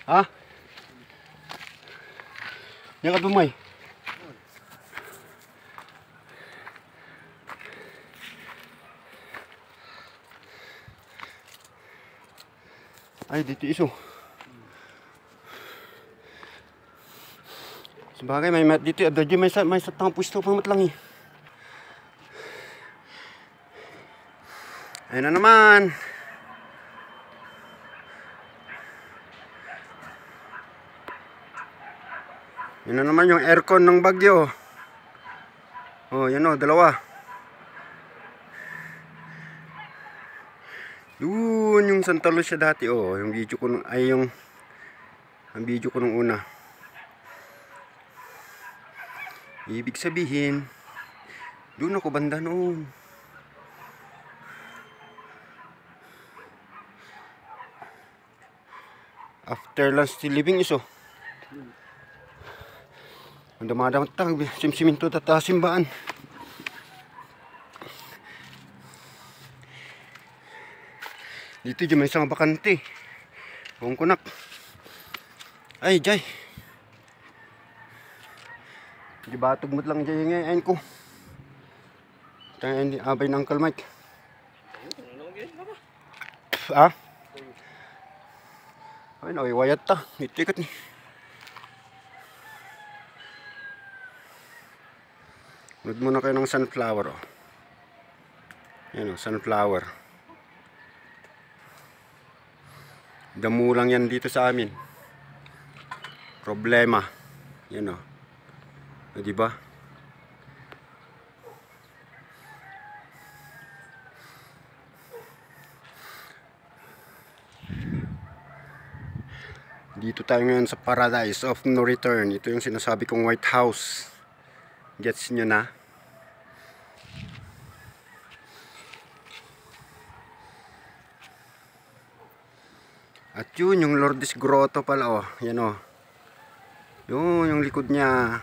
Ha? Yan ka dumay. Ay, dito iso. Sabagay, may mat dito. Adadyo may satang pwesto pang matlang eh. Ayun na naman. Yun na naman yung aircon ng Bagyo. Oh, yan o, dalawa. Yun yung Santa Lucia dati. Oh, yung video ko nung, ay yung ang video ko nung una. Ibig sabihin, doon ako banda noon. After lunch living iso. Ang damadamat tang simsiminto tata simbaan. Dito dyan may isang bakante. Huwag kunak. Ay, jay. Gibatog mo't lang jay ngayon ko. Tanga hindi abay ng Uncle Mike. Ah? Ay, nawiwayat ta. Itikat ni. Nod muna kayo ng sunflower. Oh. Yan o, sunflower. Damo lang yan dito sa amin. Problema. Yan o. O, diba? Dito tayo ngayon sa Paradise of No Return. Ito yung sinasabi kong White House. Gets nyo na? At yun yung Lourdes Grotto pala. Oh, yan oh. Yun yung likod niya.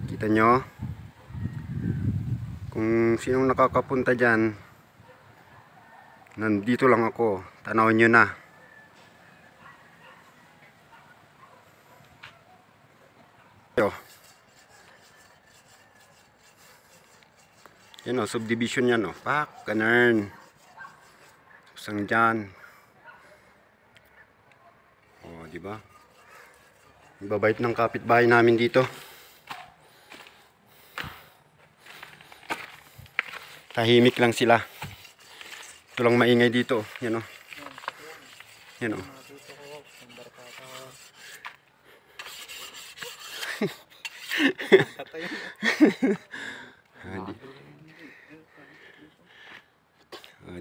Kita nyo? Kung sinong nakakapunta dyan, nandito lang ako. Tanawin nyo na. Yan o, subdivision yan o. Pak, ganun. Isang dyan. O, diba? Ibabait ng kapitbahay namin dito. Tahimik lang sila. Ito lang maingay dito. Yan o. Yan o.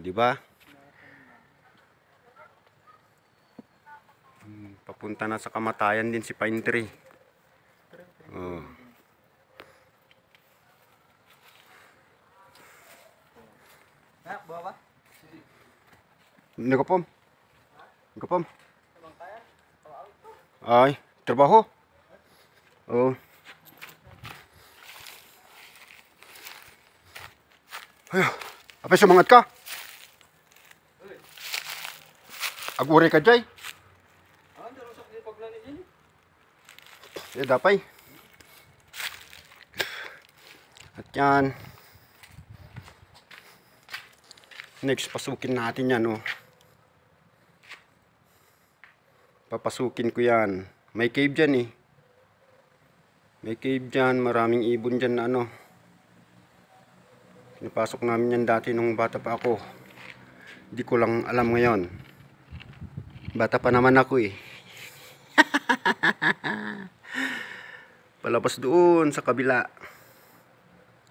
Diba? Papunta na sa kamatayan din si Pine Tree. Oh. Nagapom. Nagapom. Ay, trabaho. Oh. Ay, apa sumangat ka? Aguri ka jay. Dapay. At yan. Next, pasukin natin yan. Oh. Papasukin ko yan. May cave dyan eh. May cave dyan. Maraming ibon dyan na ano. Pinapasok namin yan dati nung bata pa ako. Hindi ko lang alam ngayon. Bata pa naman ako eh. Palabas doon sa kabila.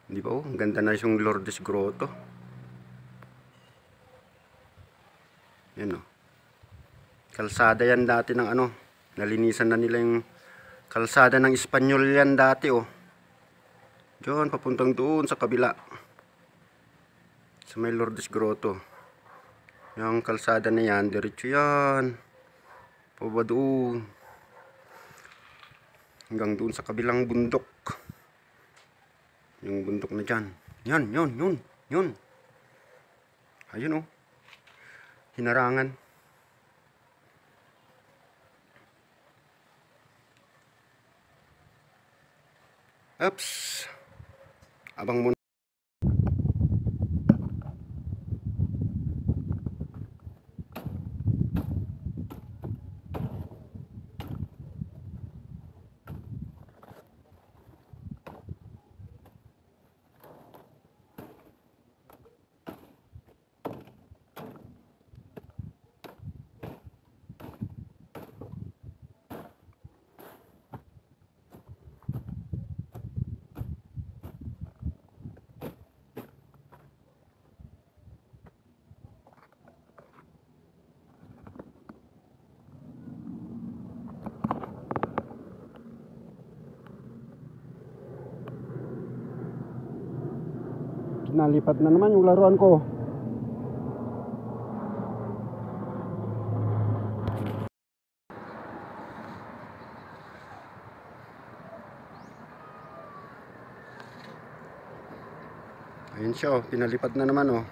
Di ba oh? Ang ganda na yung Lourdes Grotto. Yan oh. Kalsada yan dati ng ano. Nalinisan na nila yung kalsada ng Espanyol yan dati oh. Diyan papuntang doon sa kabila. Sa may Lourdes Grotto. Yung kalsada na yan, diretso yan. Pababa doon. Hanggang doon sa kabilang bundok. Yung bundok na dyan. Yan, yun. Ayun oh. Hinarangan. Oops. Abang muna. Nalipat na naman yung laruan ko. Ayun siya, oh, pinalipat na naman, oh.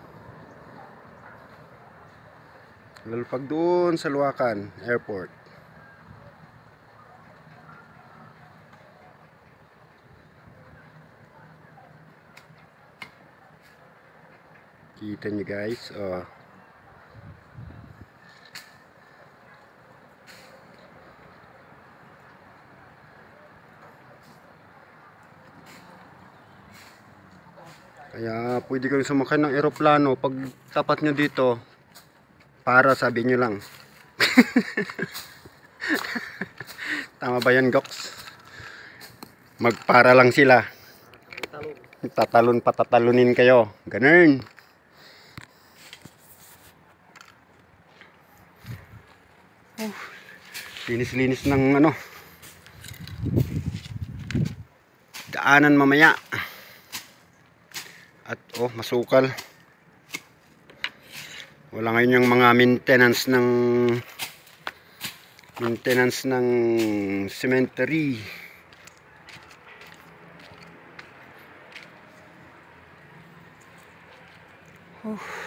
Lalapag doon sa Luacan Airport. Kita nyo guys, oh. Kaya pwede kayong sumakay ng eroplano pag tapat nyo dito. Para sabi nyo lang. Tama ba yan, Gox? Magpara lang sila. Tatalon patatalunin kayo. Ganun. Linis-linis ng ano. Daanan mamaya. At oh, masukal. Wala ngayon yung mga maintenance ng cemetery. Oh.